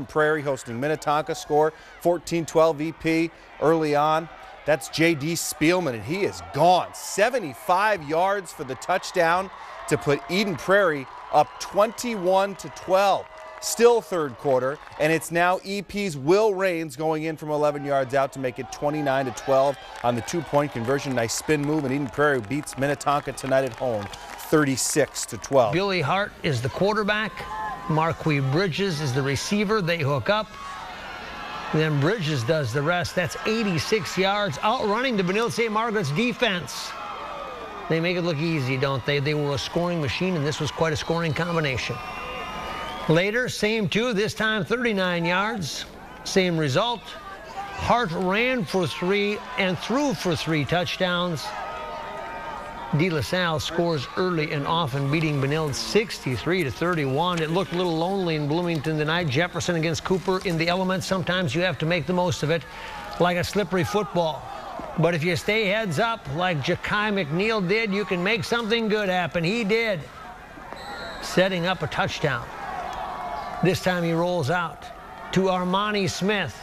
Prairie hosting Minnetonka. Score 14-12 EP early on. That's J.D. Spielman, and he is gone. 75 yards for the touchdown to put Eden Prairie up 21-12. Still third quarter, and it's now EP's Will Raines going in from 11 yards out to make it 29-12 on the two-point conversion. Nice spin move, and Eden Prairie beats Minnetonka tonight at home 36-12. Billy Hart is the quarterback. Marquis Bridges is the receiver. They hook up. Then Bridges does the rest. That's 86 yards, outrunning the Benilde St. Margaret's defense. They make it look easy, don't they? They were a scoring machine, and this was quite a scoring combination. Later, same two, this time 39 yards. Same result. Hart ran for 3 and threw for 3 touchdowns. De La Salle scores early and often, beating Benilde 63-31. It looked a little lonely in Bloomington tonight. Jefferson against Cooper in the elements. Sometimes you have to make the most of it, like a slippery football. But if you stay heads up, like Ja'Kai McNeil did, you can make something good happen. He did, setting up a touchdown. This time he rolls out to Armani Smith.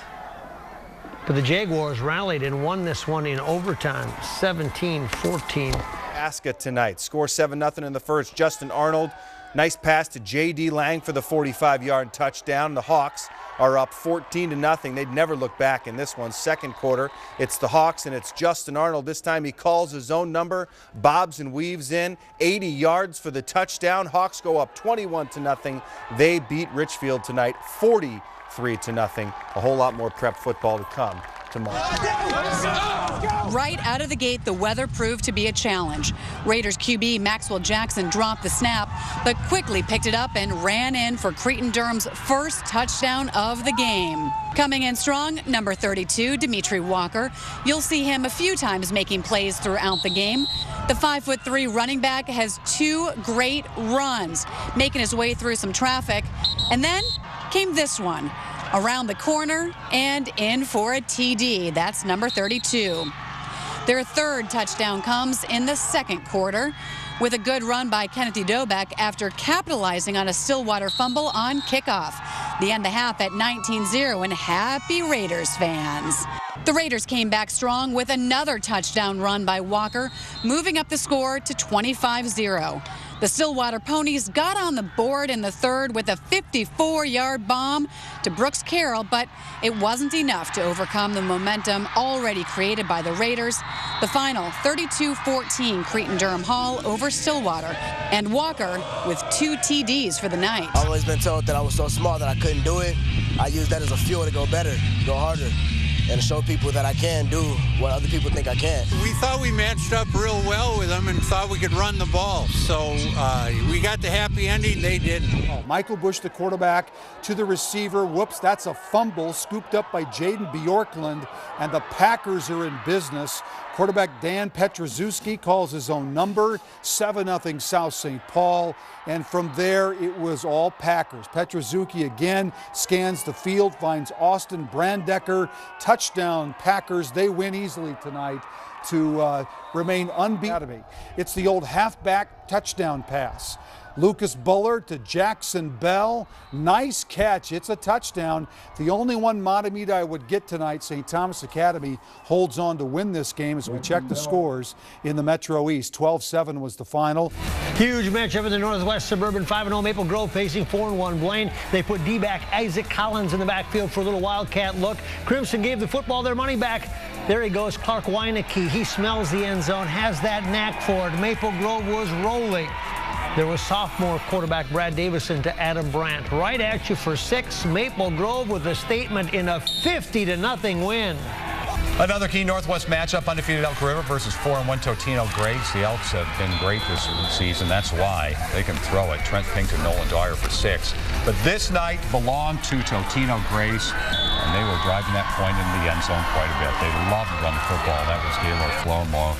But the Jaguars rallied and won this one in overtime, 17-14. Chaska tonight. Score 7-0 in the first. Justin Arnold, nice pass to J.D. Lang for the 45-yard touchdown. The Hawks are up 14-0. They'd never look back in this one. Second quarter, it's the Hawks and it's Justin Arnold. This time he calls his own number, bobs and weaves in, 80 yards for the touchdown. Hawks go up 21-0. They beat Richfield tonight 43-0. A whole lot more prep football to come tomorrow. Right out of the gate, the weather proved to be a challenge. Raiders QB Maxwell Jackson dropped the snap, but quickly picked it up and ran in for Cretin-Derham's first touchdown of the game. Coming in strong, number 32, Dimitri Walker. You'll see him a few times making plays throughout the game. The 5'3" running back has 2 great runs, making his way through some traffic. And then came this one. Around the corner and in for a TD. That's number 32. Their third touchdown comes in the second quarter with a good run by Kennedy Dobeck after capitalizing on a Stillwater fumble on kickoff. The end of the half at 19-0 and happy Raiders fans. The Raiders came back strong with another touchdown run by Walker, moving up the score to 25-0. The Stillwater Ponies got on the board in the third with a 54-yard bomb to Brooks Carroll, but it wasn't enough to overcome the momentum already created by the Raiders. The final 32-14 Cretin-Derham Hall over Stillwater, and Walker with 2 TDs for the night. I've always been told that I was so small that I couldn't do it. I use that as a fuel to go better, go harder, and show people that I can do what other people think I can't. We thought we matched up real well with them and thought we could run the ball. So we got the happy ending, they didn't. Michael Bush, the quarterback, to the receiver. Whoops, that's a fumble scooped up by Jaden Bjorklund, and the Packers are in business. Quarterback Dan Petrozewski calls his own number, 7-0 South St. Paul, and from there it was all Packers. Petrozewski again scans the field, finds Austin Brandecker, touchdown Packers. They win easily tonight to remain unbeaten. It's the old halfback touchdown pass. Lucas Buller to Jackson Bell. Nice catch. It's a touchdown. The only one Matamita I would get tonight. St. Thomas Academy holds on to win this game as we check the scores in the Metro East. 12-7 was the final. Huge matchup in the Northwest Suburban. 5-0 Maple Grove facing 4-1 Blaine. They put D-back Isaac Collins in the backfield for a little Wildcat look. Crimson gave the football their money back. There he goes, Clark Weineke. He smells the end zone, has that knack for it. Maple Grove was rolling. There was sophomore quarterback Brad Davison to Adam Brandt. Right at you for 6. Maple Grove with a statement in a 50-0 win. Another key Northwest matchup, undefeated Elk River versus 4-1 Totino-Grace. The Elks have been great this season. That's why they can throw it. Trent Pinkton, Nolan Dwyer for 6. But this night belonged to Totino-Grace, and they were driving that point in the end zone quite a bit. They love to run the football. That was Gaylord Flomo.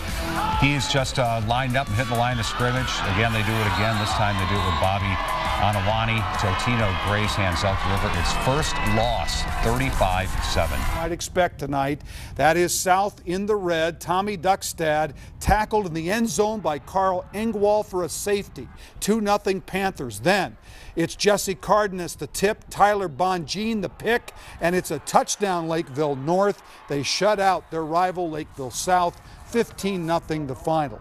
He's just lined up and hit the line of scrimmage. Again, they do it again. This time they do it with Bobby Anawani, Totino-Grace hands Elk River its first loss, 35-7. I'd expect tonight. That is South in the red. Tommy Duckstad tackled in the end zone by Carl Engwall for a safety. 2-0 Panthers. Then it's Jesse Cardenas the tip, Tyler Bonjean the pick, and it's a touchdown Lakeville North. They shut out their rival Lakeville South, 15-0 the final.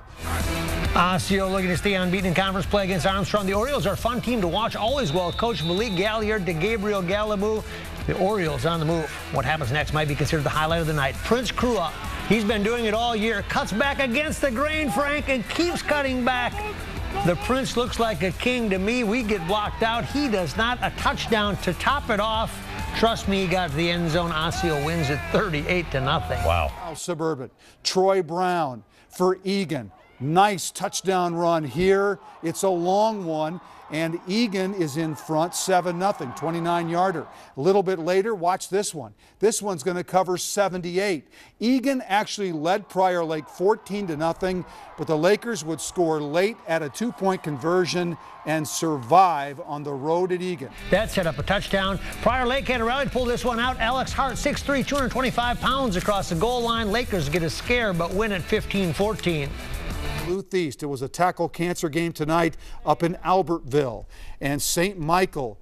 Osseo looking to stay unbeaten in conference play against Armstrong. The Orioles are a fun team to watch, always well coached. Malik Galliard to Gabriel Gallimou. The Orioles on the move. What happens next might be considered the highlight of the night. Prince Krua, he's been doing it all year. Cuts back against the grain, Frank, and keeps cutting back. The Prince looks like a king to me. We get blocked out. He does not. A touchdown to top it off. Trust me, he got to the end zone. Osseo wins it 38-0. Wow. Suburban. Troy Brown for Egan. Nice touchdown run here. It's a long one, and Egan is in front 7-0, 29-yarder. A little bit later, watch this one. This one's going to cover 78. Egan actually led Prior Lake 14-0, but the Lakers would score late at a 2-point conversion and survive on the road at Egan. That set up a touchdown. Prior Lake had a rally to pull this one out. Alex Hart, 6'3", 225 pounds across the goal line. Lakers get a scare, but win at 15-14. Duluth East. It was a tackle cancer game tonight up in Albertville, and St. Michael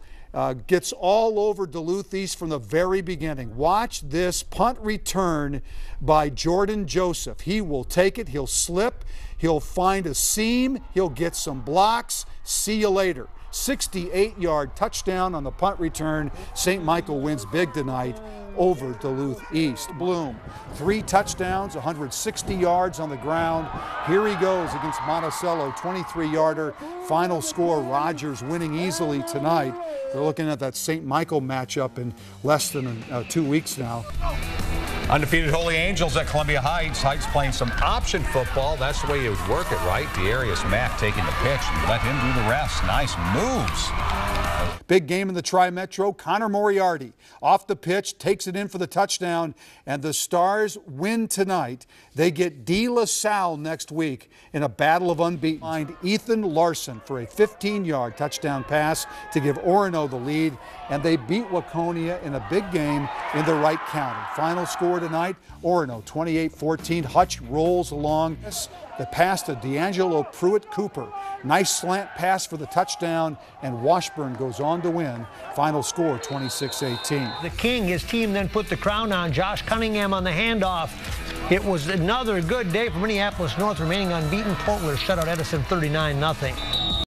gets all over Duluth East from the very beginning. Watch this punt return by Jordan Joseph. He will take it, he'll slip, he'll find a seam, he'll get some blocks. See you later. 68-yard touchdown on the punt return. St. Michael wins big tonight over Duluth East. Bloom, 3 touchdowns, 160 yards on the ground. Here he goes against Monticello, 23-yarder. Final score, Rogers winning easily tonight. They're looking at that St. Michael matchup in less than 2 weeks now. Undefeated Holy Angels at Columbia Heights. Heights playing some option football. That's the way you would work it, right? Darius Mack taking the pitch and let him do the rest. Nice moves. Big game in the Tri-Metro. Connor Moriarty off the pitch, takes it in for the touchdown, and the Stars win tonight. They get De La Salle next week in a battle of unbeaten. Find Ethan Larson for a 15-yard touchdown pass to give Orono the lead, and they beat Waconia in a big game in the Wright County. Final score tonight, Orono 28-14. Hutch rolls along. The pass to D'Angelo Pruitt-Cooper. Nice slant pass for the touchdown, and Washburn goes on to win. Final score 26-18. The King, his team then put the crown on. Josh Cunningham on the handoff. It was another good day for Minneapolis North, remaining unbeaten. Portland shut out Edison 39-0.